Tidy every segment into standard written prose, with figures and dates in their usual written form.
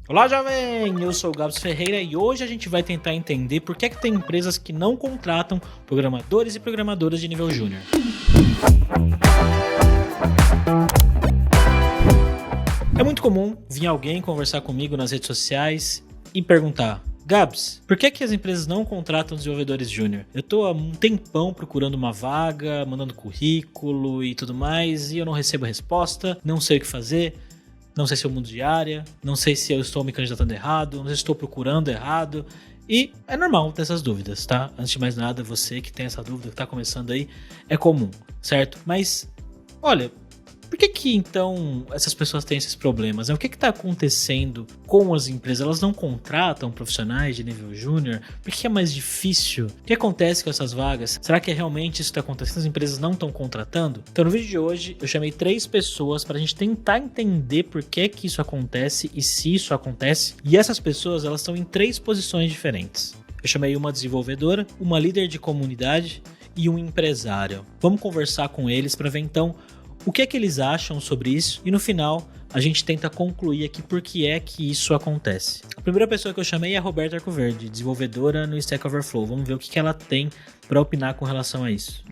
Olá, jovem! Eu sou o Gabs Ferreira e hoje a gente vai tentar entender por que tem empresas que não contratam programadores e programadoras de nível júnior. É muito comum vir alguém conversar comigo nas redes sociais e perguntar: Gabs, por que as empresas não contratam desenvolvedores júnior? Eu tô há um tempão procurando uma vaga, mandando currículo e tudo mais, e eu não recebo resposta, não sei o que fazer. Não sei se eu mudo de área, não sei se eu estou me candidatando errado, não sei se estou procurando errado. E é normal ter essas dúvidas, tá? Antes de mais nada, você que tem essa dúvida, que está começando aí, é comum, certo? Mas, olha, por que então essas pessoas têm esses problemas? O que está acontecendo com as empresas? Elas não contratam profissionais de nível júnior? Por que é mais difícil? O que acontece com essas vagas? Será que realmente isso está acontecendo? As empresas não estão contratando? Então no vídeo de hoje eu chamei 3 pessoas para a gente tentar entender por que isso acontece e se isso acontece. E essas pessoas, elas estão em 3 posições diferentes. Eu chamei uma desenvolvedora, uma líder de comunidade e um empresário. Vamos conversar com eles para ver então o que é que eles acham sobre isso e no final a gente tenta concluir aqui por que é que isso acontece. A primeira pessoa que eu chamei é a Roberta Arcoverde, desenvolvedora no Stack Overflow. Vamos ver o que ela tem para opinar com relação a isso.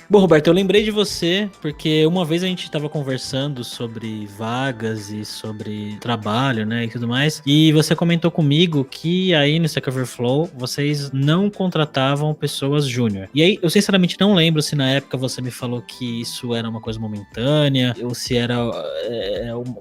Bom, Roberto, eu lembrei de você porque uma vez a gente estava conversando sobre vagas e sobre trabalho, né, e tudo mais, e você comentou comigo que aí no Stack Overflow vocês não contratavam pessoas júnior. E aí eu sinceramente não lembro se na época você me falou que isso era uma coisa momentânea ou se era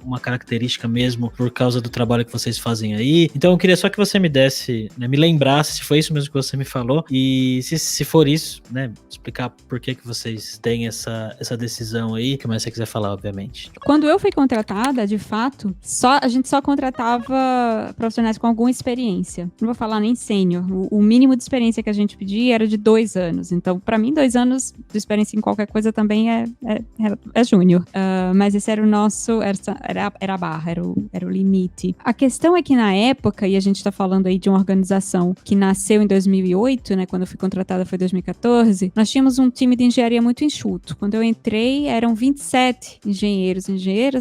uma característica mesmo por causa do trabalho que vocês fazem aí. Então eu queria só que você me desse, né, me lembrasse se foi isso mesmo que você me falou e se for isso, né, explicar por que vocês têm essa decisão aí, que mais você quiser falar, obviamente. Quando eu fui contratada, de fato, a gente só contratava profissionais com alguma experiência. Não vou falar nem sênior. O mínimo de experiência que a gente pedia era de 2 anos. Então, para mim, 2 anos de experiência em qualquer coisa também é júnior. Mas esse era o nosso, era a barra, era o limite. A questão é que na época, e a gente tá falando aí de uma organização que nasceu em 2008, né, quando eu fui contratada foi 2014, nós tínhamos um time de engenharia muito enxuto. Quando eu entrei, eram 27 engenheiros,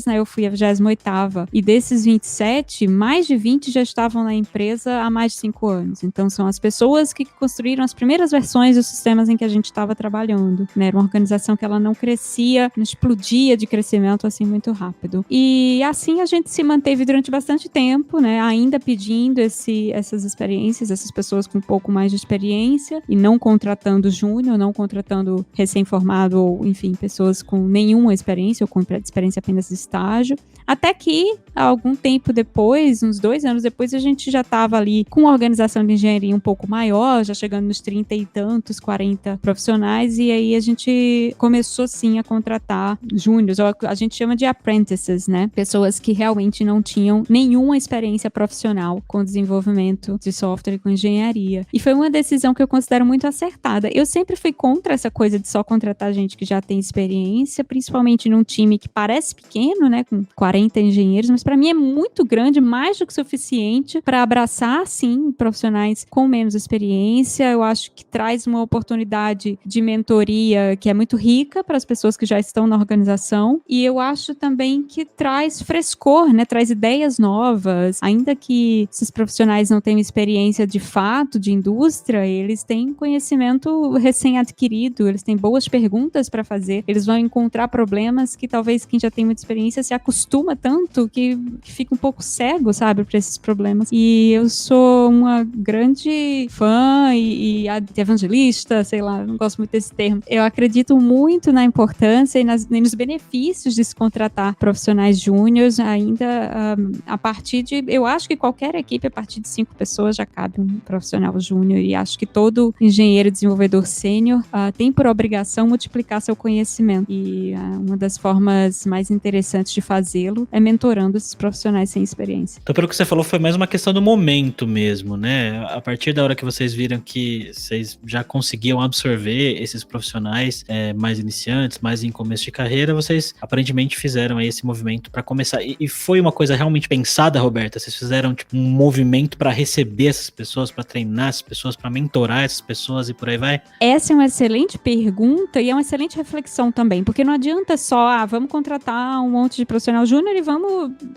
né? Eu fui a 28ª. E desses 27, mais de 20 já estavam na empresa há mais de 5 anos. Então, são as pessoas que construíram as primeiras versões dos sistemas em que a gente estava trabalhando, né? Era uma organização que ela não crescia, não explodia de crescimento assim muito rápido. E assim a gente se manteve durante bastante tempo, né? Ainda pedindo essas experiências, essas pessoas com um pouco mais de experiência e não contratando júnior, não contratando recém-formado ou, enfim, pessoas com nenhuma experiência ou com experiência apenas de estágio. Até que, algum tempo depois, uns 2 anos depois, a gente já estava ali com uma organização de engenharia um pouco maior, já chegando nos 30 e tantos, 40 profissionais, e aí a gente começou, sim, a contratar júniors, ou a gente chama de apprentices, né? Pessoas que realmente não tinham nenhuma experiência profissional com desenvolvimento de software e com engenharia. E foi uma decisão que eu considero muito acertada. Eu sempre fui contra essa coisa de só contratar gente que já tem experiência, principalmente num time que parece pequeno, né, com 40 engenheiros, mas para mim é muito grande, mais do que suficiente para abraçar, sim, profissionais com menos experiência. Eu acho que traz uma oportunidade de mentoria que é muito rica para as pessoas que já estão na organização, e eu acho também que traz frescor, né, traz ideias novas, ainda que esses profissionais não tenham experiência de fato de indústria, eles têm conhecimento recém-adquirido, eles têm boas perguntas para fazer, eles vão encontrar problemas que talvez quem já tem muita experiência se acostuma tanto que fica um pouco cego, sabe, para esses problemas. E eu sou uma grande fã e evangelista, sei lá, não gosto muito desse termo. Eu acredito muito na importância e nos benefícios de se contratar profissionais júniores ainda a partir de, eu acho que qualquer equipe a partir de 5 pessoas já cabe um profissional júnior, e acho que todo engenheiro desenvolvedor sênior tem por obrigação multiplicar seu conhecimento, e uma das formas mais interessantes de fazê-lo é mentorando esses profissionais sem experiência. Então, pelo que você falou, foi mais uma questão do momento mesmo, né? A partir da hora que vocês viram que vocês já conseguiam absorver esses profissionais mais iniciantes, mais em começo de carreira, vocês aparentemente fizeram aí esse movimento pra começar? E foi uma coisa realmente pensada, Roberta? Vocês fizeram tipo um movimento pra receber essas pessoas, pra treinar essas pessoas, pra mentorar essas pessoas e por aí vai? Essa é uma excelente pergunta e é uma excelente reflexão também, porque não adianta só, vamos contratar um monte de profissional júnior e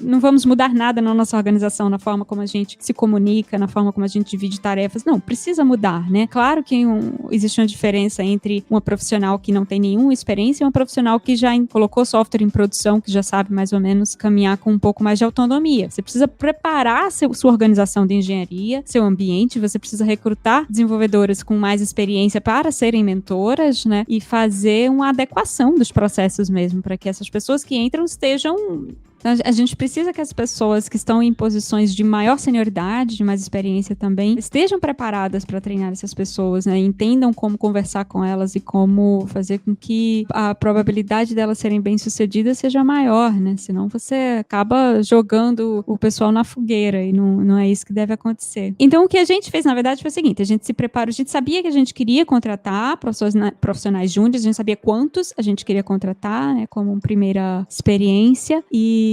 não vamos mudar nada na nossa organização, na forma como a gente se comunica, na forma como a gente divide tarefas. Não, precisa mudar, né? Claro que existe uma diferença entre uma profissional que não tem nenhuma experiência e uma profissional que já colocou software em produção, que já sabe mais ou menos caminhar com um pouco mais de autonomia. Você precisa preparar sua organização de engenharia, seu ambiente, você precisa recrutar desenvolvedoras com mais experiência para serem mentoras, né? E fazer uma adequação dos processos mesmo, para que essas pessoas que entram estejam... Então, a gente precisa que as pessoas que estão em posições de maior senioridade, de mais experiência também, estejam preparadas para treinar essas pessoas, né? Entendam como conversar com elas e como fazer com que a probabilidade delas serem bem-sucedidas seja maior, né? Senão você acaba jogando o pessoal na fogueira e não é isso que deve acontecer. Então, o que a gente fez, na verdade, foi o seguinte: a gente se preparou, a gente sabia que a gente queria contratar profissionais júniores, a gente sabia quantos a gente queria contratar, né? Como uma primeira experiência. E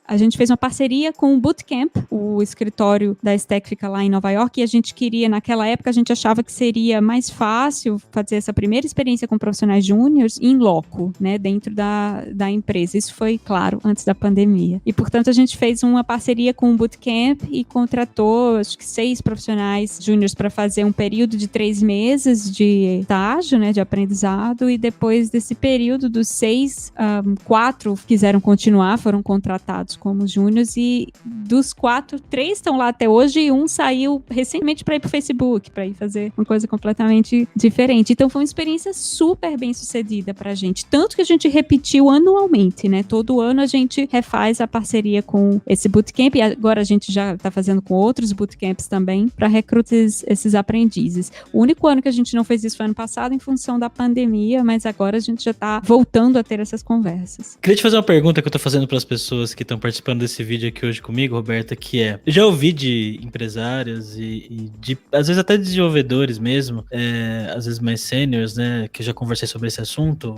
a gente fez uma parceria com o Bootcamp, o escritório da Stack fica lá em Nova York, e a gente queria, naquela época, a gente achava que seria mais fácil fazer essa primeira experiência com profissionais júniores em loco, né, dentro da empresa. Isso foi, claro, antes da pandemia. E, portanto, a gente fez uma parceria com o Bootcamp e contratou, acho que 6 profissionais júniores para fazer um período de 3 meses de estágio, né, de aprendizado, e depois desse período dos 6, 4 quiseram continuar, foram contratados como júniors, e dos 4, 3 estão lá até hoje e um saiu recentemente para ir pro Facebook, para ir fazer uma coisa completamente diferente. Então foi uma experiência super bem sucedida pra gente, tanto que a gente repetiu anualmente, né? Todo ano a gente refaz a parceria com esse bootcamp, e agora a gente já tá fazendo com outros bootcamps também para recrutar esses aprendizes. O único ano que a gente não fez isso foi ano passado em função da pandemia, mas agora a gente já tá voltando a ter essas conversas. Queria te fazer uma pergunta que eu tô fazendo para as pessoas que estão participando desse vídeo aqui hoje comigo, Roberta, que é: eu já ouvi de empresários e de, às vezes até de desenvolvedores mesmo, às vezes mais sêniors, né, que eu já conversei sobre esse assunto,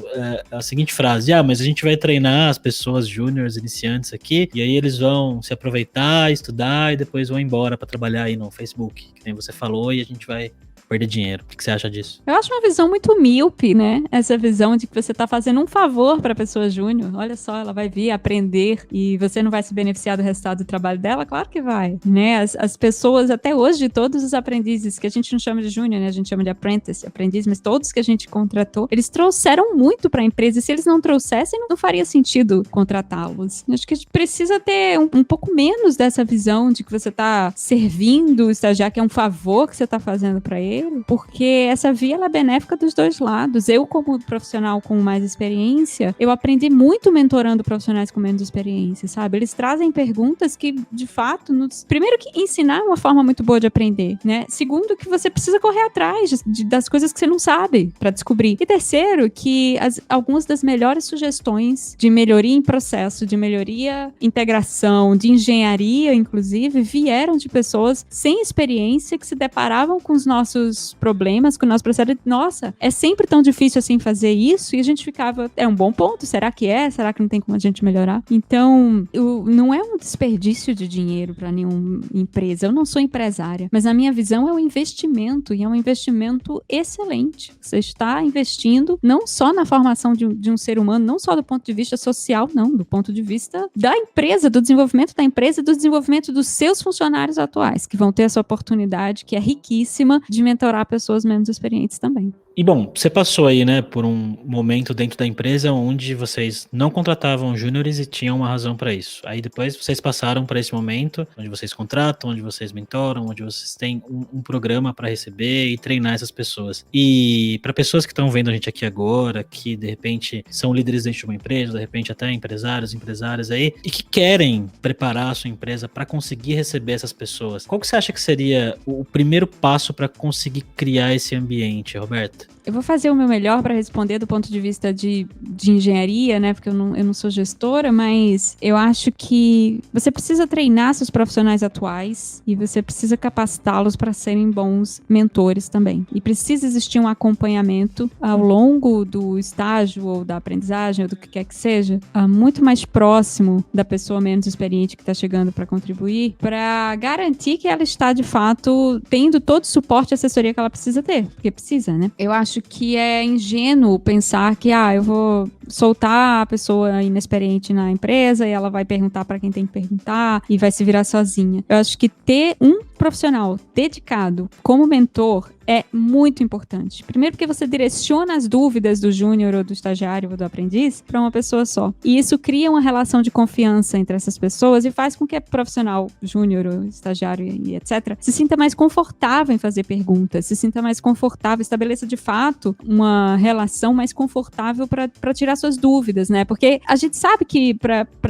a seguinte frase: mas a gente vai treinar as pessoas júniores, iniciantes aqui, e aí eles vão se aproveitar, estudar e depois vão embora para trabalhar aí no Facebook, que nem você falou, e a gente vai perder dinheiro. O que você acha disso? Eu acho uma visão muito míope, né? Essa visão de que você tá fazendo um favor pra pessoa júnior. Olha só, ela vai vir aprender e você não vai se beneficiar do resultado do trabalho dela? Claro que vai, né? As pessoas, até hoje, todos os aprendizes, que a gente não chama de júnior, né? A gente chama de aprendiz, mas todos que a gente contratou, eles trouxeram muito pra empresa, e se eles não trouxessem, não faria sentido contratá-los. Acho que a gente precisa ter um pouco menos dessa visão de que você tá servindo o estagiário, que é um favor que você tá fazendo pra ele, porque essa via ela é benéfica dos dois lados. Eu, como profissional com mais experiência, eu aprendi muito mentorando profissionais com menos experiência, sabe? Eles trazem perguntas que, de fato, primeiro que ensinar é uma forma muito boa de aprender, né? Segundo, que você precisa correr atrás das coisas que você não sabe para descobrir. E terceiro, que algumas das melhores sugestões de melhoria em processo, de melhoria em integração, de engenharia, inclusive, vieram de pessoas sem experiência que se deparavam com os nossos problemas, com o nosso processo. Nossa, é sempre tão difícil assim fazer isso, e a gente ficava, é um bom ponto, será que é? Será que não tem como a gente melhorar? Então, não é um desperdício de dinheiro para nenhuma empresa. Eu não sou empresária, mas a minha visão é um investimento, e é um investimento excelente. Você está investindo não só na formação de um ser humano, não só do ponto de vista social, não, do ponto de vista da empresa, do desenvolvimento da empresa e do desenvolvimento dos seus funcionários atuais, que vão ter essa oportunidade, que é riquíssima, de mentorar pessoas menos experientes também. E bom, você passou aí, né, por um momento dentro da empresa onde vocês não contratavam júniores e tinham uma razão para isso. Aí depois vocês passaram para esse momento onde vocês contratam, onde vocês mentoram, onde vocês têm um programa para receber e treinar essas pessoas. E para pessoas que estão vendo a gente aqui agora, que de repente são líderes dentro de uma empresa, de repente até empresárias aí, e que querem preparar a sua empresa para conseguir receber essas pessoas, qual que você acha que seria o primeiro passo para conseguir criar esse ambiente, Roberta? Eu vou fazer o meu melhor para responder do ponto de vista de engenharia, né? Porque eu não sou gestora, mas eu acho que você precisa treinar seus profissionais atuais e você precisa capacitá-los para serem bons mentores também. E precisa existir um acompanhamento ao longo do estágio ou da aprendizagem ou do que quer que seja, muito mais próximo da pessoa menos experiente que está chegando para contribuir, para garantir que ela está, de fato, tendo todo o suporte e assessoria que ela precisa ter. Porque precisa, né? Eu acho que é ingênuo pensar que, eu vou soltar a pessoa inexperiente na empresa e ela vai perguntar para quem tem que perguntar e vai se virar sozinha. Eu acho que ter um profissional dedicado como mentor é muito importante. Primeiro porque você direciona as dúvidas do júnior ou do estagiário ou do aprendiz para uma pessoa só. E isso cria uma relação de confiança entre essas pessoas e faz com que o profissional júnior ou estagiário e etc. se sinta mais confortável em fazer perguntas, se sinta mais confortável, estabeleça de fato uma relação mais confortável para tirar suas dúvidas, né? Porque a gente sabe que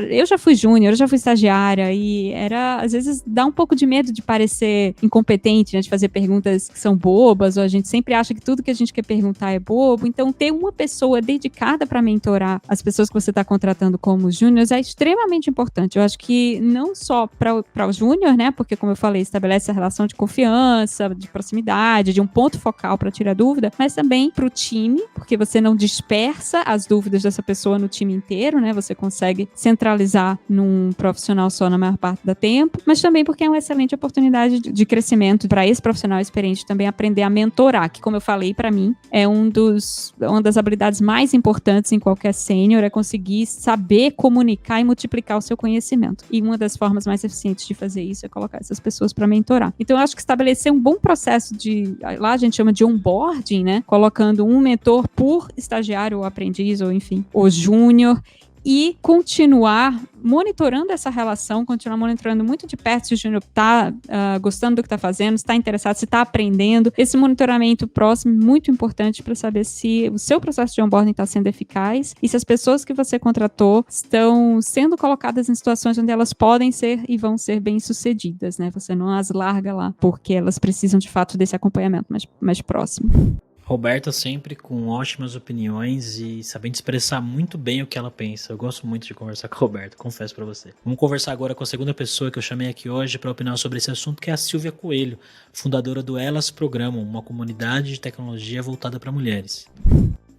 eu já fui júnior, eu já fui estagiária e às vezes dá um pouco de medo de parecer incompetente, né? De fazer perguntas que são boas, ou a gente sempre acha que tudo que a gente quer perguntar é bobo. Então, ter uma pessoa dedicada para mentorar as pessoas que você está contratando como júniores é extremamente importante. Eu acho que não só para o júnior, né? Porque, como eu falei, estabelece a relação de confiança, de proximidade, de um ponto focal para tirar dúvida, mas também para o time, porque você não dispersa as dúvidas dessa pessoa no time inteiro, né? Você consegue centralizar num profissional só na maior parte do tempo, mas também porque é uma excelente oportunidade de crescimento para esse profissional experiente também aprender a mentorar, que, como eu falei, para mim, é uma das habilidades mais importantes em qualquer sênior, é conseguir saber comunicar e multiplicar o seu conhecimento. E uma das formas mais eficientes de fazer isso é colocar essas pessoas para mentorar. Então, eu acho que estabelecer um bom processo lá a gente chama de onboarding, né? Colocando um mentor por estagiário ou aprendiz, ou enfim, ou júnior, e continuar monitorando essa relação, continuar monitorando muito de perto se o júnior está gostando do que está fazendo, se está interessado, se está aprendendo. Esse monitoramento próximo é muito importante para saber se o seu processo de onboarding está sendo eficaz e se as pessoas que você contratou estão sendo colocadas em situações onde elas podem ser e vão ser bem-sucedidas, né? Você não as larga lá, porque elas precisam, de fato, desse acompanhamento mais próximo. Roberta sempre com ótimas opiniões e sabendo expressar muito bem o que ela pensa. Eu gosto muito de conversar com a Roberta, confesso pra você. Vamos conversar agora com a segunda pessoa que eu chamei aqui hoje para opinar sobre esse assunto, que é a Silvia Coelho, fundadora do Elas Programam, uma comunidade de tecnologia voltada para mulheres.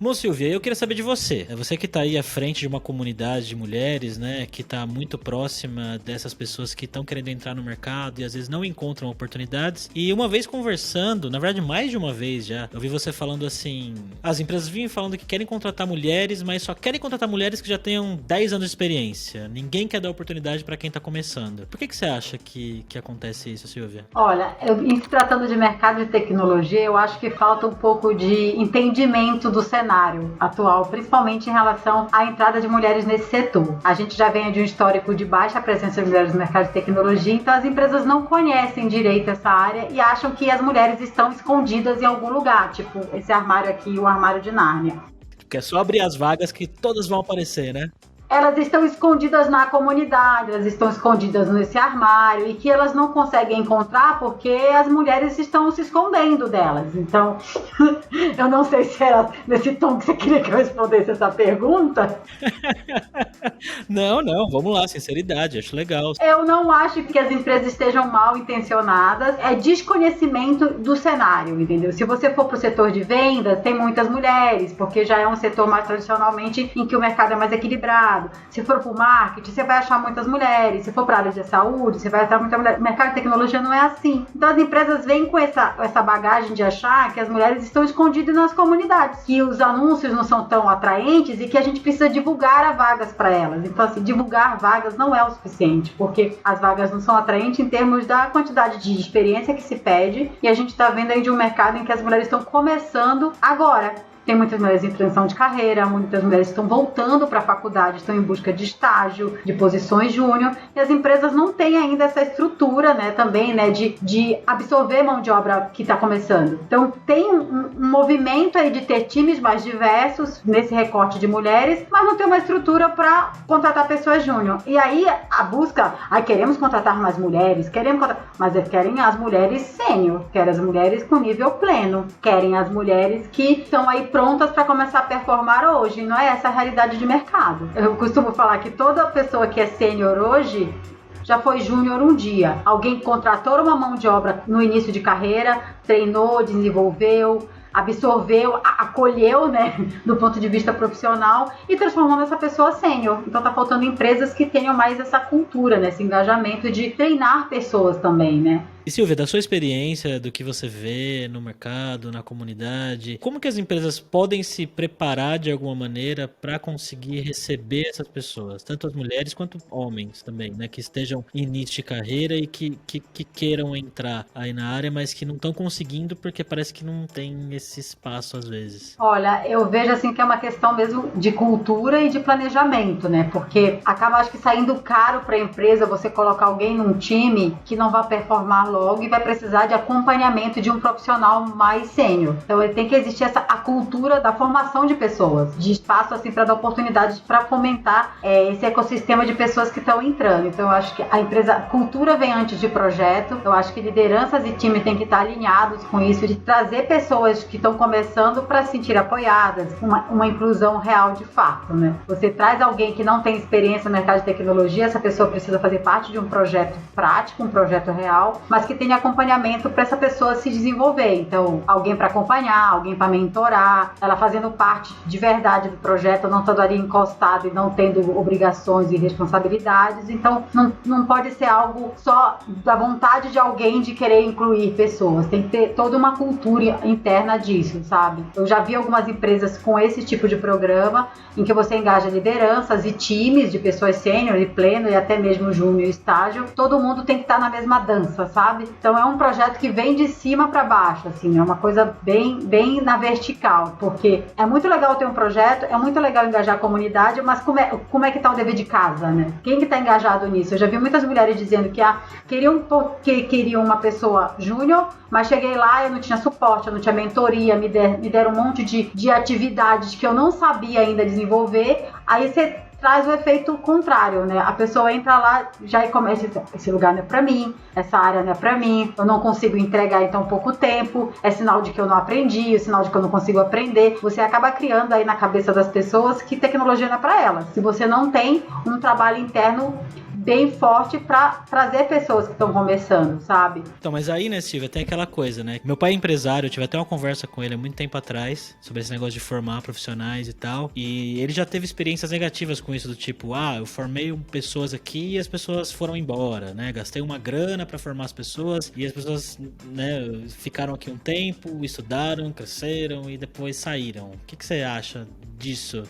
Bom, Silvia, eu queria saber de você. É você que está aí à frente de uma comunidade de mulheres, né, que está muito próxima dessas pessoas que estão querendo entrar no mercado e às vezes não encontram oportunidades. E uma vez conversando, na verdade mais de uma vez já, eu vi você falando assim, as empresas vinham falando que querem contratar mulheres, mas só querem contratar mulheres que já tenham 10 anos de experiência. Ninguém quer dar oportunidade para quem está começando. Por que você acha que acontece isso, Silvia? Olha, em se tratando de mercado de tecnologia, eu acho que falta um pouco de entendimento do cenário atual, principalmente em relação à entrada de mulheres nesse setor. A gente já vem de um histórico de baixa presença de mulheres no mercado de tecnologia, então as empresas não conhecem direito essa área e acham que as mulheres estão escondidas em algum lugar, tipo esse armário aqui, o armário de Nárnia. Porque é só abrir as vagas que todas vão aparecer, né? Elas estão escondidas na comunidade, elas estão escondidas nesse armário e que elas não conseguem encontrar porque as mulheres estão se escondendo delas. Então, eu não sei se era nesse tom que você queria que eu respondesse essa pergunta. Não, vamos lá, sinceridade, acho legal. Eu não acho que as empresas estejam mal intencionadas, é desconhecimento do cenário, entendeu? Se você for para o setor de vendas, tem muitas mulheres, porque já é um setor mais tradicionalmente em que o mercado é mais equilibrado. Se for para o marketing, você vai achar muitas mulheres. Se for para a área de saúde, você vai achar muita mulher. O mercado de tecnologia não é assim. Então as empresas vêm com essa bagagem de achar que as mulheres estão escondidas nas comunidades, que os anúncios não são tão atraentes e que a gente precisa divulgar vagas para elas. Então, assim, divulgar vagas não é o suficiente, porque as vagas não são atraentes em termos da quantidade de experiência que se pede, e a gente está vendo aí de um mercado em que as mulheres estão começando agora. tem muitas mulheres em transição de carreira, muitas mulheres estão voltando para a faculdade, estão em busca de estágio, de posições júnior, e as empresas não têm ainda essa estrutura, né, também, né, de absorver mão de obra que está começando. Então, tem um movimento aí de ter times mais diversos nesse recorte de mulheres, mas não tem uma estrutura para contratar pessoas júnior. E aí, a busca, queremos contratar mais mulheres, mas querem as mulheres sênior, querem as mulheres com nível pleno, querem as mulheres que estão aí prontas para começar a performar hoje. Não é essa a realidade de mercado. Eu costumo falar que toda pessoa que é sênior hoje já foi júnior um dia. Alguém contratou uma mão de obra no início de carreira, treinou, desenvolveu, absorveu, acolheu, né, do ponto de vista profissional e transformando essa pessoa sênior. Então tá faltando empresas que tenham mais essa cultura, né, esse engajamento de treinar pessoas também, né. E Silvia, da sua experiência, do que você vê no mercado, na comunidade, como que as empresas podem se preparar de alguma maneira para conseguir receber essas pessoas, tanto as mulheres quanto homens também, né, que estejam em início de carreira e que queiram entrar aí na área, mas que não estão conseguindo porque parece que não tem esse espaço às vezes? Olha, eu vejo assim que é uma questão mesmo de cultura e de planejamento, né, porque acaba acho que saindo caro para a empresa você colocar alguém num time que não vai performar logo e vai precisar de acompanhamento de um profissional mais sênior. Então tem que existir a cultura da formação de pessoas, de espaço assim para dar oportunidades para fomentar esse ecossistema de pessoas que estão entrando. Então eu acho que a cultura vem antes de projeto. Eu acho que lideranças e time têm que estar alinhados com isso, de trazer pessoas que estão começando para se sentir apoiadas, uma inclusão real de fato, né? Você traz alguém que não tem experiência no mercado de tecnologia, essa pessoa precisa fazer parte de um projeto prático, um projeto real, mas que tenha acompanhamento para essa pessoa se desenvolver. Então, alguém para acompanhar, alguém para mentorar, ela fazendo parte de verdade do projeto, não estando ali encostado e não tendo obrigações e responsabilidades. Então, não pode ser algo só da vontade de alguém de querer incluir pessoas. Tem que ter toda uma cultura interna disso, sabe? Eu já vi algumas empresas com esse tipo de programa em que você engaja lideranças e times de pessoas sênior e pleno e até mesmo júnior e estágio. Todo mundo tem que estar na mesma dança, sabe? Então é um projeto que vem de cima para baixo, assim, é uma coisa bem na vertical, porque é muito legal ter um projeto, é muito legal engajar a comunidade, mas como é que tá o dever de casa, né? Quem que tá engajado nisso? Eu já vi muitas mulheres dizendo que queriam uma pessoa júnior, mas cheguei lá, eu não tinha suporte, eu não tinha mentoria, me deram um monte de atividades que eu não sabia ainda desenvolver, aí você traz o efeito contrário, né? A pessoa entra lá já e começa, esse lugar não é pra mim, essa área não é pra mim, eu não consigo entregar em tão pouco tempo, é sinal de que eu não aprendi, é sinal de que eu não consigo aprender. Você acaba criando aí na cabeça das pessoas que tecnologia não é pra elas. Se você não tem um trabalho interno bem forte para trazer pessoas que estão começando, sabe? Então, mas aí, né, Silvia, tem aquela coisa, né? Meu pai é empresário, eu tive até uma conversa com ele há muito tempo atrás sobre esse negócio de formar profissionais e tal, e ele já teve experiências negativas com isso, do tipo, eu formei pessoas aqui e as pessoas foram embora, né? Gastei uma grana para formar as pessoas e as pessoas, né, ficaram aqui um tempo, estudaram, cresceram e depois saíram. O que você acha disso?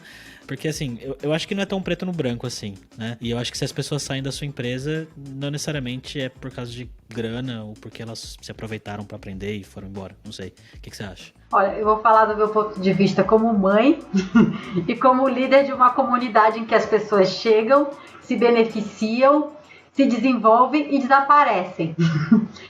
Porque, assim, eu acho que não é tão preto no branco assim, né? E eu acho que se as pessoas saem da sua empresa, não necessariamente é por causa de grana ou porque elas se aproveitaram para aprender e foram embora. Não sei. O que você acha? Olha, eu vou falar do meu ponto de vista como mãe e como líder de uma comunidade em que as pessoas chegam, se beneficiam, se desenvolvem e desaparecem.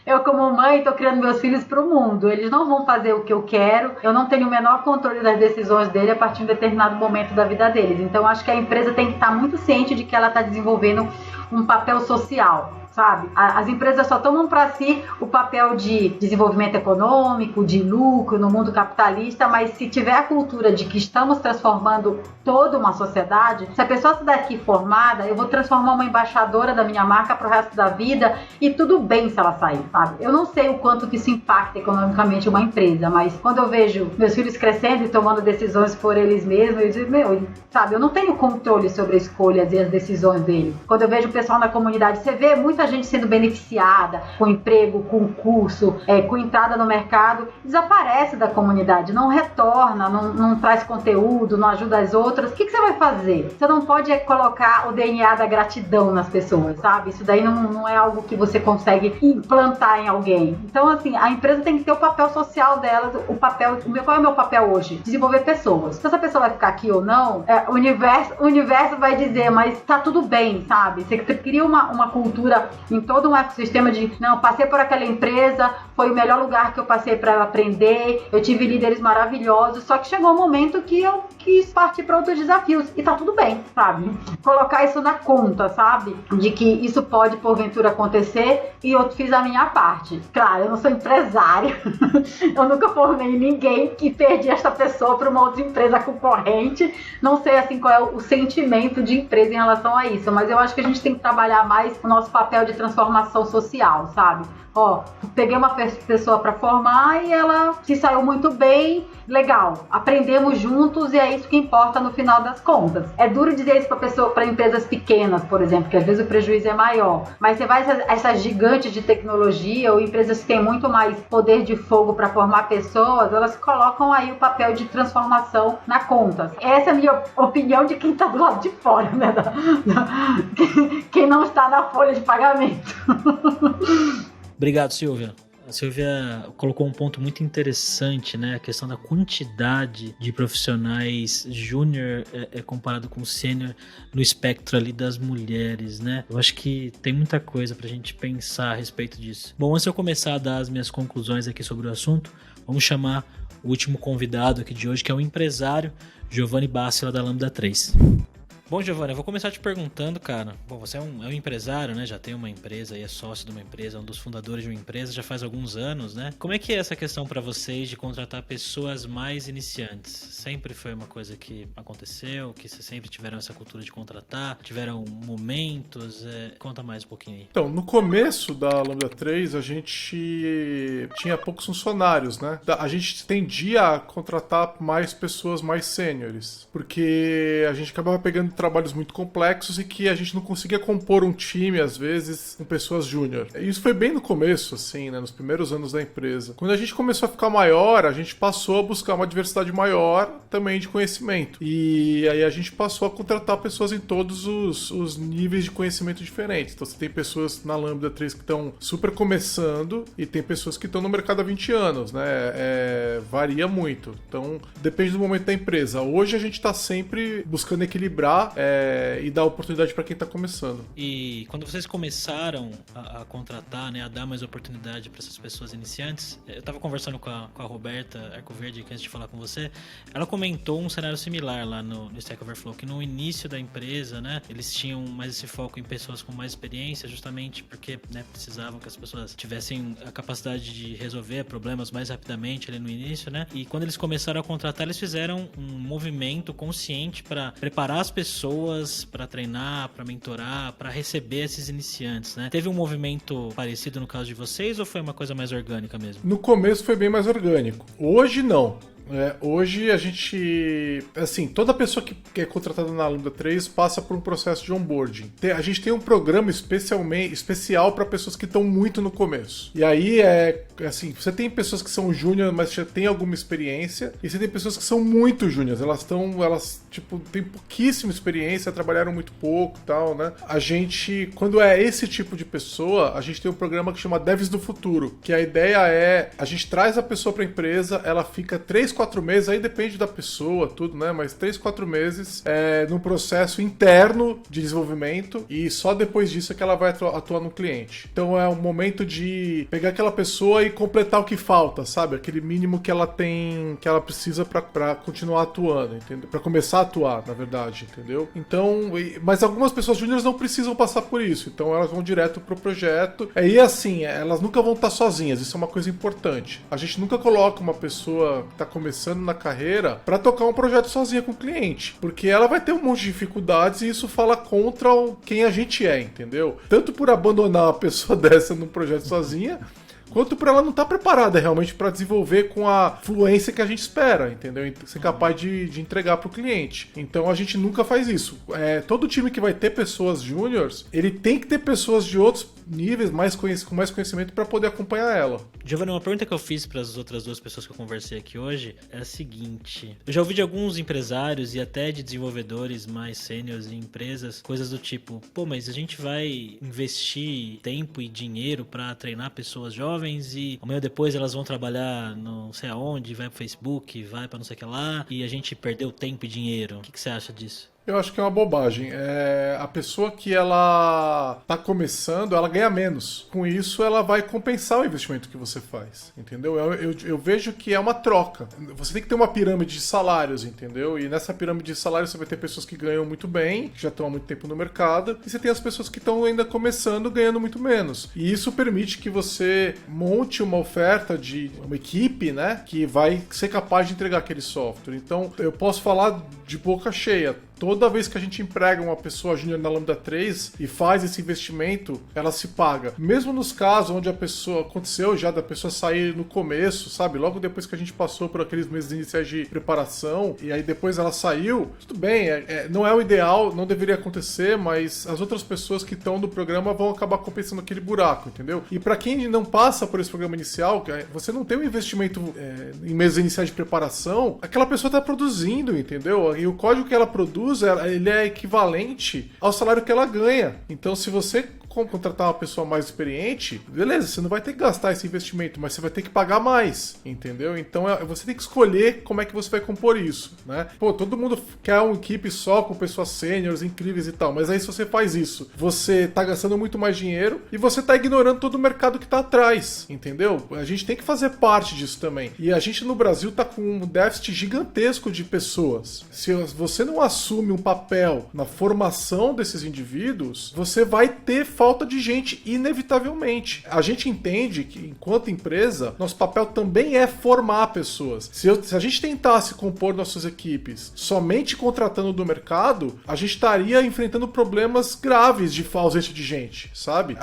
Eu, como mãe, estou criando meus filhos para o mundo. Eles não vão fazer o que eu quero. Eu não tenho o menor controle das decisões dele a partir de um determinado momento da vida deles. Então, acho que a empresa tem que estar muito ciente de que ela está desenvolvendo um papel social, sabe? As empresas só tomam para si o papel de desenvolvimento econômico, de lucro no mundo capitalista, mas se tiver a cultura de que estamos transformando toda uma sociedade, se a pessoa sair daqui formada, eu vou transformar uma embaixadora da minha marca pro resto da vida e tudo bem se ela sair, sabe? Eu não sei o quanto que isso impacta economicamente uma empresa, mas quando eu vejo meus filhos crescendo e tomando decisões por eles mesmos, eu digo, sabe, eu não tenho controle sobre as escolhas e as decisões deles. Quando eu vejo o pessoal na comunidade, você vê muita gente sendo beneficiada com emprego, com curso, com entrada no mercado, desaparece da comunidade, não retorna, não traz conteúdo, não ajuda as outras. O que você vai fazer? Você não pode colocar o DNA da gratidão nas pessoas, sabe? Isso daí não é algo que você consegue implantar em alguém. Então, assim, a empresa tem que ter o papel social dela, qual é o meu papel hoje? Desenvolver pessoas. Se essa pessoa vai ficar aqui ou não, o universo vai dizer, mas tá tudo bem, sabe? Você cria uma cultura em todo um ecossistema de, não, passei por aquela empresa, foi o melhor lugar que eu passei para aprender, eu tive líderes maravilhosos, só que chegou um momento que eu quis partir para outros desafios, e tá tudo bem, sabe? Colocar isso na conta, sabe? De que isso pode, porventura, acontecer, e eu fiz a minha parte. Claro, eu não sou empresária, eu nunca formei ninguém e perdi esta pessoa para uma outra empresa concorrente, não sei, assim, qual é o sentimento de empresa em relação a isso, mas eu acho que a gente tem que trabalhar mais o nosso papel de transformação social, sabe? Peguei uma pessoa para formar e ela se saiu muito bem, legal, aprendemos juntos e é isso que importa no final das contas. É duro dizer isso para empresas pequenas, por exemplo, que às vezes o prejuízo é maior, mas você vai essas gigantes de tecnologia ou empresas que têm muito mais poder de fogo para formar pessoas, elas colocam aí o papel de transformação na conta. Essa é a minha opinião de quem está do lado de fora, né? Quem não está na folha de pagamento. Obrigado, Silvia. A Silvia colocou um ponto muito interessante, né? A questão da quantidade de profissionais júnior comparado com sênior no espectro ali das mulheres, né? Eu acho que tem muita coisa pra gente pensar a respeito disso. Bom, antes de eu começar a dar as minhas conclusões aqui sobre o assunto, vamos chamar o último convidado aqui de hoje, que é o empresário Giovanni Bassila, da Lambda 3. Bom, Giovanni, eu vou começar te perguntando, cara. Bom, você é um empresário, né? Já tem uma empresa e é sócio de uma empresa, é um dos fundadores de uma empresa já faz alguns anos, né? Como é que é essa questão para vocês de contratar pessoas mais iniciantes? Sempre foi uma coisa que aconteceu, que vocês sempre tiveram essa cultura de contratar? Tiveram momentos? Conta mais um pouquinho aí. Então, no começo da Lambda 3, a gente tinha poucos funcionários, né? A gente tendia a contratar mais pessoas mais sêniores, porque a gente acabava pegando trabalhos muito complexos e que a gente não conseguia compor um time, às vezes, com pessoas júnior. Isso foi bem no começo, assim, né, nos primeiros anos da empresa. Quando a gente começou a ficar maior, a gente passou a buscar uma diversidade maior também de conhecimento. E aí a gente passou a contratar pessoas em todos os níveis de conhecimento diferentes. Então você tem pessoas na Lambda 3 que estão super começando e tem pessoas que estão no mercado há 20 anos, né? Varia muito. Então depende do momento da empresa. Hoje a gente está sempre buscando equilibrar e dar oportunidade para quem está começando. E quando vocês começaram a contratar, né, a dar mais oportunidade para essas pessoas iniciantes, eu estava conversando com a Roberta Arcoverde antes de falar com você, ela comentou um cenário similar lá no Stack Overflow, que no início da empresa, né, eles tinham mais esse foco em pessoas com mais experiência, justamente porque, né, precisavam que as pessoas tivessem a capacidade de resolver problemas mais rapidamente ali no início, né, e quando eles começaram a contratar, eles fizeram um movimento consciente para preparar as pessoas para treinar, para mentorar, para receber esses iniciantes, né? Teve um movimento parecido no caso de vocês ou foi uma coisa mais orgânica mesmo? No começo foi bem mais orgânico. Hoje não. Hoje a gente, assim, toda pessoa que é contratada na Lambda 3 passa por um processo de onboarding. A gente tem um programa especial para pessoas que estão muito no começo. E aí assim, você tem pessoas que são júnior, mas já tem alguma experiência, e você tem pessoas que são muito júnior, elas tipo, têm pouquíssima experiência, trabalharam muito pouco e tal, né? A gente, quando é esse tipo de pessoa, a gente tem um programa que chama Devs do Futuro, que a ideia é, a gente traz a pessoa para a empresa, ela fica 3-4 meses, aí depende da pessoa, tudo, né? Mas 3-4 meses num processo interno de desenvolvimento, e só depois disso é que ela vai atuar no cliente. Então é um momento de pegar aquela pessoa e completar o que falta, sabe? Aquele mínimo que ela tem, que ela precisa para continuar atuando, entendeu? Para começar a atuar, na verdade, entendeu? Então, mas algumas pessoas júniores não precisam passar por isso, então elas vão direto pro projeto. E assim, elas nunca vão estar sozinhas, isso é uma coisa importante. A gente nunca coloca uma pessoa que tá começando na carreira para tocar um projeto sozinha com o cliente, porque ela vai ter um monte de dificuldades e isso fala contra quem a gente é, entendeu? Tanto por abandonar uma pessoa dessa no projeto sozinha, quanto por ela não estar preparada realmente para desenvolver com a fluência que a gente espera, entendeu? Ser capaz de entregar para o cliente. Então a gente nunca faz isso. Todo time que vai ter pessoas júniors, ele tem que ter pessoas de outros níveis com mais conhecimento para poder acompanhar ela. Giovanni, uma pergunta que eu fiz para as outras duas pessoas que eu conversei aqui hoje é a seguinte: eu já ouvi de alguns empresários e até de desenvolvedores mais sêniores em empresas, coisas do tipo, pô, mas a gente vai investir tempo e dinheiro para treinar pessoas jovens e amanhã depois elas vão trabalhar não sei aonde, vai pro Facebook, vai para não sei o que lá, e a gente perdeu tempo e dinheiro. O que você acha disso? Eu acho que é uma bobagem. A pessoa que ela tá começando, ela ganha menos. Com isso, ela vai compensar o investimento que você faz, entendeu? Eu vejo que é uma troca. Você tem que ter uma pirâmide de salários, entendeu? E nessa pirâmide de salários você vai ter pessoas que ganham muito bem, que já estão há muito tempo no mercado, e você tem as pessoas que estão ainda começando, ganhando muito menos. E isso permite que você monte uma oferta de uma equipe, né, que vai ser capaz de entregar aquele software. Então, eu posso falar de boca cheia. Toda vez que a gente emprega uma pessoa júnior na Lambda 3 e faz esse investimento, ela se paga. Mesmo nos casos onde a pessoa aconteceu já da pessoa sair no começo, sabe? Logo depois que a gente passou por aqueles meses iniciais de preparação e aí depois ela saiu, tudo bem, não é o ideal, não deveria acontecer, mas as outras pessoas que estão no programa vão acabar compensando aquele buraco, entendeu? E para quem não passa por esse programa inicial, você não tem um investimento em meses iniciais de preparação, aquela pessoa está produzindo, entendeu? E o código que ela produz, ele é equivalente ao salário que ela ganha. Então, se você contratar uma pessoa mais experiente, beleza, você não vai ter que gastar esse investimento, mas você vai ter que pagar mais, entendeu? Então você tem que escolher como é que você vai compor isso, né? Pô, todo mundo quer uma equipe só com pessoas sêniores, incríveis e tal, mas aí se você faz isso, você tá gastando muito mais dinheiro e você tá ignorando todo o mercado que tá atrás, entendeu? A gente tem que fazer parte disso também. E a gente no Brasil tá com um déficit gigantesco de pessoas. Se você não assume um papel na formação desses indivíduos, você vai ter falta de gente, inevitavelmente. A gente entende que, enquanto empresa, nosso papel também é formar pessoas. Se a gente tentasse compor nossas equipes somente contratando do mercado, a gente estaria enfrentando problemas graves de ausência de gente, sabe?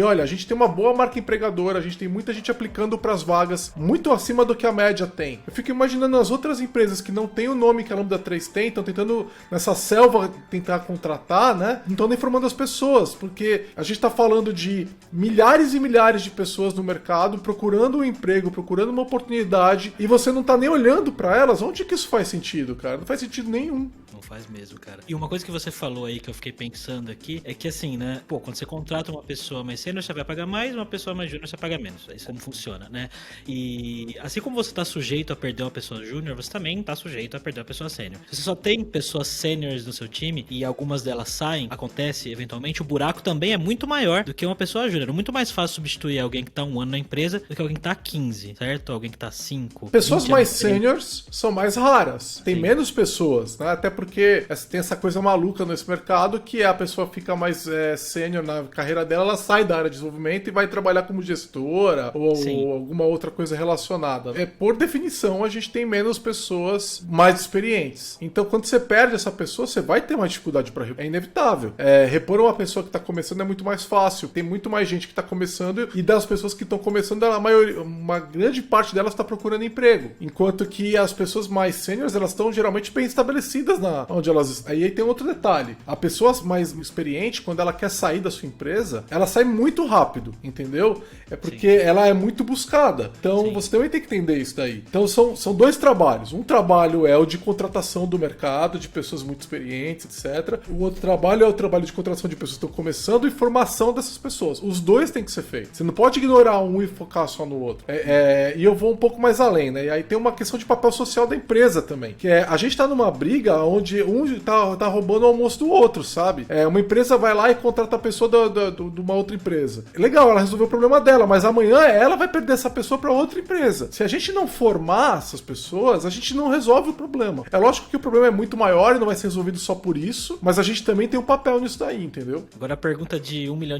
Olha, a gente tem uma boa marca empregadora, a gente tem muita gente aplicando para as vagas muito acima do que a média tem. Eu fico imaginando as outras empresas que não têm o nome que a Lambda 3 tem, estão tentando, nessa selva, tentar contratar, né? Não estão nem formando as pessoas, porque a gente está falando de milhares e milhares de pessoas no mercado procurando um emprego, procurando uma oportunidade, e você não está nem olhando para elas. Onde que isso faz sentido, cara? Não faz sentido nenhum. Não faz mesmo, cara. E uma coisa que você falou aí que eu fiquei pensando aqui é que assim, né? Pô, quando você contrata uma pessoa mais sênior, você vai pagar mais, uma pessoa mais júnior, você paga menos. É isso como funciona, né? E assim como você tá sujeito a perder uma pessoa júnior, você também tá sujeito a perder uma pessoa sênior. Se você só tem pessoas sêniores no seu time e algumas delas saem, acontece eventualmente, o buraco também é muito maior do que uma pessoa júnior. É muito mais fácil substituir alguém que tá 1 ano na empresa do que alguém que tá 15, certo? Alguém que tá 5. Pessoas mais sêniors são mais raras. Tem menos pessoas, né? Até porque tem essa coisa maluca nesse mercado que a pessoa fica mais sênior na carreira dela, ela sai da área de desenvolvimento e vai trabalhar como gestora ou alguma outra coisa relacionada. Por definição, a gente tem menos pessoas mais experientes. Então, quando você perde essa pessoa, você vai ter uma dificuldade para repor. É inevitável. Repor uma pessoa que está começando é muito mais fácil. Tem muito mais gente que está começando e das pessoas que estão começando, uma grande parte delas está procurando emprego. Enquanto que as pessoas mais sêniores, elas estão geralmente bem estabelecidas onde elas estão. Aí tem outro detalhe. A pessoa mais experiente, quando ela quer sair da sua empresa, ela sai muito rápido, entendeu? É porque ela é muito buscada. Então você também tem que entender isso daí. Então são dois trabalhos. Um trabalho é o de contratação do mercado, de pessoas muito experientes, etc. O outro trabalho é o trabalho de contratação de pessoas que estão começando e formação dessas pessoas. Os dois têm que ser feitos. Você não pode ignorar um e focar só no outro. E eu vou um pouco mais além, né? E aí tem uma questão de papel social da empresa também. Que a gente tá numa briga onde um tá roubando o almoço do outro, sabe? Uma empresa vai lá e contrata a pessoa de uma outra empresa. Legal, ela resolveu o problema dela, mas amanhã ela vai perder essa pessoa para outra empresa. Se a gente não formar essas pessoas, a gente não resolve o problema. É lógico que o problema é muito maior e não vai ser resolvido só por isso, mas a gente também tem um papel nisso daí, entendeu? Agora a pergunta de R$1 milhão.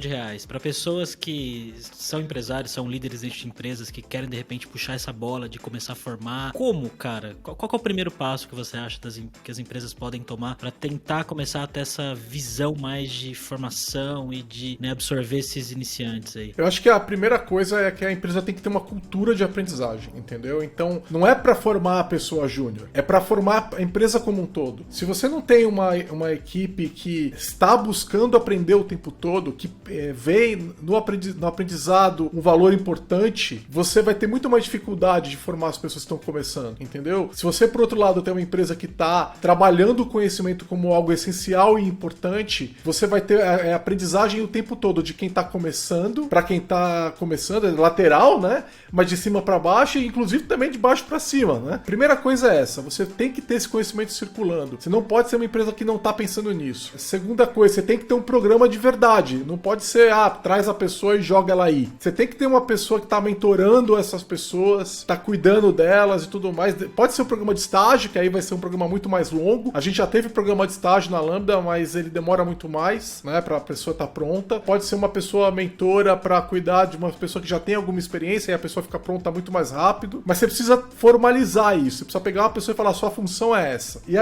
Para pessoas que são empresários, são líderes de empresas que querem de repente puxar essa bola de começar a formar, como, cara? Qual é o primeiro passo que você acha que as empresas empresas podem tomar para tentar começar a ter essa visão mais de formação e de, né, absorver esses iniciantes aí? Eu acho que a primeira coisa é que a empresa tem que ter uma cultura de aprendizagem, entendeu? Então, não é para formar a pessoa júnior, é para formar a empresa como um todo. Se você não tem uma equipe que está buscando aprender o tempo todo, que vê no aprendizado um valor importante, você vai ter muito mais dificuldade de formar as pessoas que estão começando, entendeu? Se você, por outro lado, tem uma empresa que está trabalhando o conhecimento como algo essencial e importante, você vai ter a aprendizagem o tempo todo de quem está começando, para quem está começando, é lateral, né? Mas de cima para baixo e inclusive também de baixo para cima, né? Primeira coisa é essa, você tem que ter esse conhecimento circulando. Você não pode ser uma empresa que não está pensando nisso. Segunda coisa, você tem que ter um programa de verdade. Não pode ser, traz a pessoa e joga ela aí. Você tem que ter uma pessoa que está mentorando essas pessoas, está cuidando delas e tudo mais. Pode ser um programa de estágio, que aí vai ser um programa muito mais longo. A gente já teve programa de estágio na Lambda, mas ele demora muito mais, né, para a pessoa estar pronta. Pode ser uma pessoa mentora para cuidar de uma pessoa que já tem alguma experiência e a pessoa fica pronta muito mais rápido. Mas você precisa formalizar isso. Você precisa pegar uma pessoa e falar, sua função é essa. E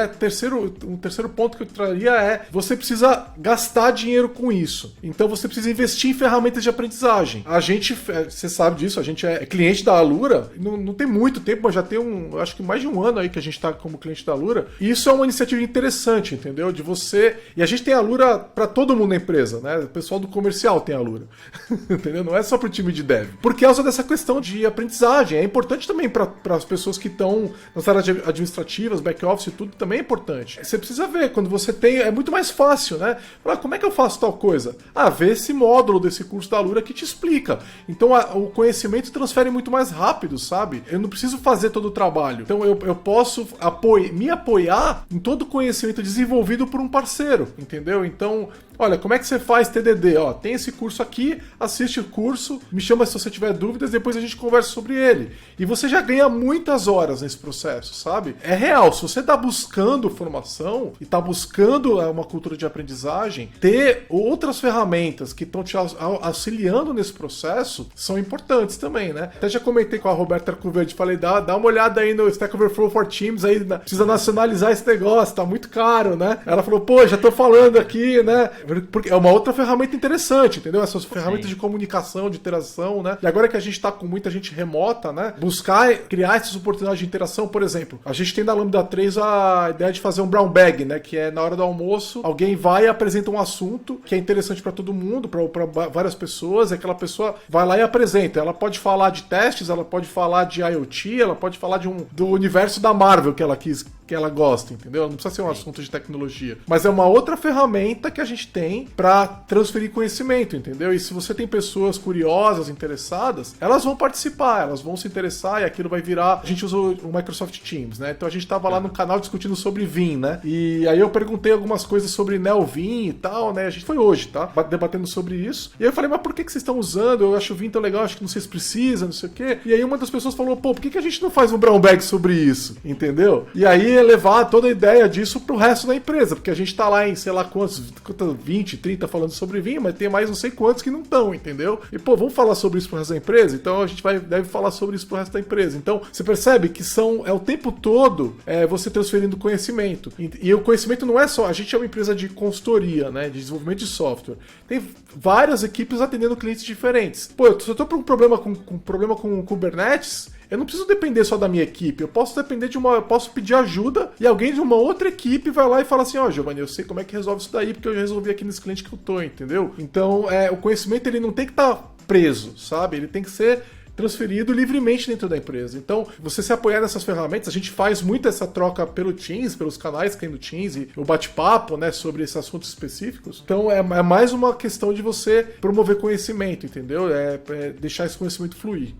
um terceiro ponto que eu traria é, você precisa gastar dinheiro com isso. Então você precisa investir em ferramentas de aprendizagem. A gente, você sabe disso, a gente é cliente da Alura, não tem muito tempo, mas já tem acho que mais de um ano aí que a gente está como cliente da Alura. E isso é uma iniciativa interessante, entendeu? De você... E a gente tem a Alura para todo mundo na empresa, né? O pessoal do comercial tem a Alura. Entendeu? Não é só para o time de dev. Por causa dessa questão de aprendizagem. É importante também para as pessoas que estão nas áreas administrativas, back-office e tudo, também é importante. Você precisa ver, quando você tem... É muito mais fácil, né? Falar, como é que eu faço tal coisa? Vê esse módulo desse curso da Alura que te explica. Então o conhecimento transfere muito mais rápido, sabe? Eu não preciso fazer todo o trabalho. Então eu posso me apoiar em todo o conhecimento desenvolvido por um parceiro, entendeu? Então, olha, como é que você faz TDD? Tem esse curso aqui, assiste o curso, me chama se você tiver dúvidas, depois a gente conversa sobre ele. E você já ganha muitas horas nesse processo, sabe? É real, se você está buscando formação e está buscando uma cultura de aprendizagem, ter outras ferramentas que estão te auxiliando nesse processo são importantes também, né? Até já comentei com a Roberta Arcoverde, falei, dá uma olhada aí no Stack Overflow for Teams, aí precisa nacionalizar esse negócio, tá muito caro, né? Ela falou, já tô falando aqui, né? Porque é uma outra ferramenta interessante, entendeu? Essas ferramentas de comunicação, de interação, né? E agora que a gente tá com muita gente remota, né? Buscar criar essas oportunidades de interação, por exemplo, a gente tem na Lambda 3 a ideia de fazer um brown bag, né? Que é na hora do almoço, alguém vai e apresenta um assunto que é interessante para todo mundo, para várias pessoas, e aquela pessoa vai lá e apresenta. Ela pode falar de testes, ela pode falar de IoT, ela pode falar do universo da Marvel que ela gosta, entendeu? Não precisa ser um assunto de tecnologia. Mas é uma outra ferramenta que a gente tem para transferir conhecimento, entendeu? E se você tem pessoas curiosas, interessadas, elas vão participar, elas vão se interessar e aquilo vai virar... A gente usa o Microsoft Teams, né? Então a gente tava lá no canal discutindo sobre Vim, né? E aí eu perguntei algumas coisas sobre NeoVim e tal, né? A gente foi hoje, tá? Debatendo sobre isso. E aí eu falei, mas por que vocês estão usando? Eu acho o Vim tão legal, acho que não sei se precisa, não sei o quê. E aí uma das pessoas falou, por que a gente não faz um brown bag sobre isso? Entendeu? E aí levar toda a ideia disso pro resto da empresa, porque a gente tá lá em, sei lá quantos 20, 30 falando sobre Vim, mas tem mais não sei quantos que não estão, entendeu? E vamos falar sobre isso pro resto da empresa? Então a gente deve falar sobre isso pro resto da empresa. Então, você percebe que o tempo todo você transferindo conhecimento. E o conhecimento não é só... A gente é uma empresa de consultoria, né? De desenvolvimento de software. Tem várias equipes atendendo clientes diferentes. Se eu tô com um problema com Kubernetes, eu não preciso depender só da minha equipe, eu posso depender eu posso pedir ajuda e alguém de uma outra equipe vai lá e fala assim, Giovanni, eu sei como é que resolve isso daí, porque eu já resolvi aqui nesse cliente que eu tô, entendeu? Então, o conhecimento ele não tem que estar preso, sabe? Ele tem que ser transferido livremente dentro da empresa. Então, você se apoiar nessas ferramentas, a gente faz muito essa troca pelo Teams, pelos canais que tem no Teams e o bate-papo, né, sobre esses assuntos específicos. Então, é mais uma questão de você promover conhecimento, entendeu? Deixar esse conhecimento fluir.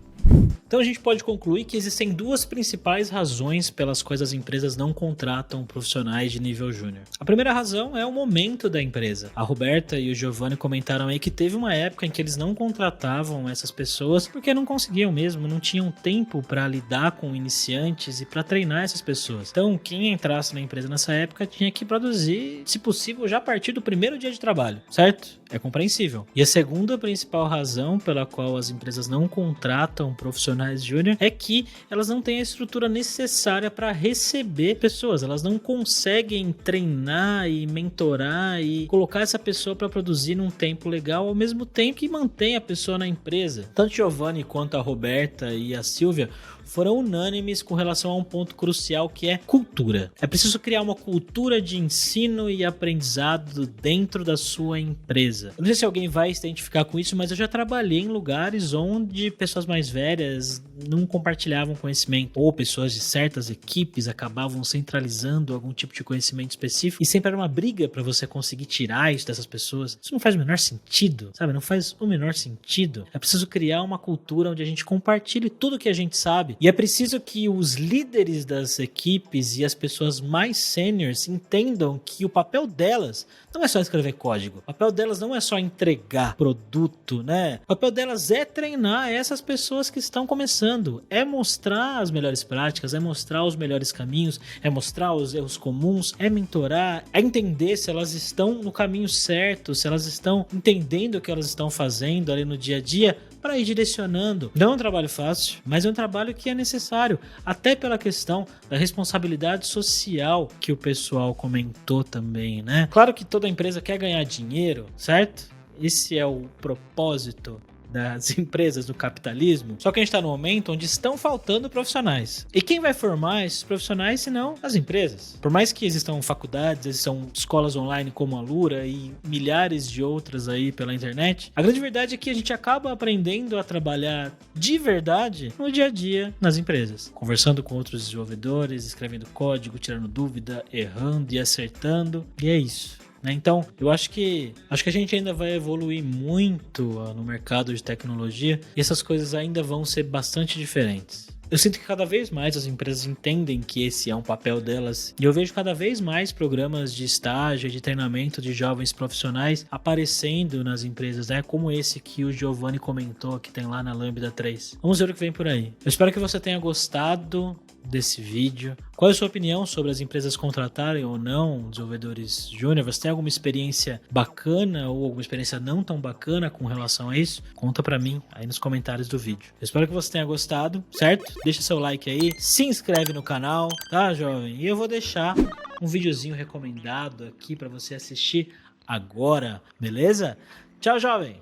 Então a gente pode concluir que existem duas principais razões pelas quais as empresas não contratam profissionais de nível júnior. A primeira razão é o momento da empresa. A Roberta e o Giovanni comentaram aí que teve uma época em que eles não contratavam essas pessoas porque não conseguiam mesmo, não tinham tempo para lidar com iniciantes e para treinar essas pessoas. Então quem entrasse na empresa nessa época tinha que produzir, se possível, já a partir do primeiro dia de trabalho, certo? É compreensível. E a segunda principal razão pela qual as empresas não contratam contratam profissionais júnior é que elas não têm a estrutura necessária para receber pessoas. Elas não conseguem treinar e mentorar e colocar essa pessoa para produzir num tempo legal, ao mesmo tempo que mantém a pessoa na empresa. Tanto Giovanni quanto a Roberta e a Silvia foram unânimes com relação a um ponto crucial, que é cultura. É preciso criar uma cultura de ensino e aprendizado dentro da sua empresa. Eu não sei se alguém vai se identificar com isso, mas eu já trabalhei em lugares onde pessoas mais velhas não compartilhavam conhecimento, ou pessoas de certas equipes acabavam centralizando algum tipo de conhecimento específico, e sempre era uma briga para você conseguir tirar isso dessas pessoas. Isso não faz o menor sentido, sabe? Não faz o menor sentido. É preciso criar uma cultura onde a gente compartilhe tudo que a gente sabe. E é preciso que os líderes das equipes e as pessoas mais sêniores entendam que o papel delas não é só escrever código. O papel delas não é só entregar produto, né? O papel delas é treinar essas pessoas que estão começando. É mostrar as melhores práticas, é mostrar os melhores caminhos, é mostrar os erros comuns, é mentorar, é entender se elas estão no caminho certo, se elas estão entendendo o que elas estão fazendo ali no dia a dia, para ir direcionando. Não é um trabalho fácil, mas é um trabalho que é necessário, até pela questão da responsabilidade social que o pessoal comentou também, né? Claro que toda empresa quer ganhar dinheiro, certo? Esse é o propósito das empresas do capitalismo, só que a gente está num momento onde estão faltando profissionais. E quem vai formar esses profissionais senão as empresas? Por mais que existam faculdades, existam escolas online como a Lura e milhares de outras aí pela internet, a grande verdade é que a gente acaba aprendendo a trabalhar de verdade no dia a dia nas empresas, conversando com outros desenvolvedores, escrevendo código, tirando dúvida, errando e acertando, e é isso. Então, eu acho que a gente ainda vai evoluir muito no mercado de tecnologia e essas coisas ainda vão ser bastante diferentes. Eu sinto que cada vez mais as empresas entendem que esse é um papel delas e eu vejo cada vez mais programas de estágio e de treinamento de jovens profissionais aparecendo nas empresas, né? Como esse que o Giovanni comentou que tem lá na Lambda 3. Vamos ver o que vem por aí. Eu espero que você tenha gostado desse vídeo. Qual é a sua opinião sobre as empresas contratarem ou não desenvolvedores júnior? Você tem alguma experiência bacana ou alguma experiência não tão bacana com relação a isso? Conta pra mim aí nos comentários do vídeo. Eu espero que você tenha gostado, certo? Deixa seu like aí, se inscreve no canal, tá, jovem? E eu vou deixar um videozinho recomendado aqui pra você assistir agora, beleza? Tchau, jovem!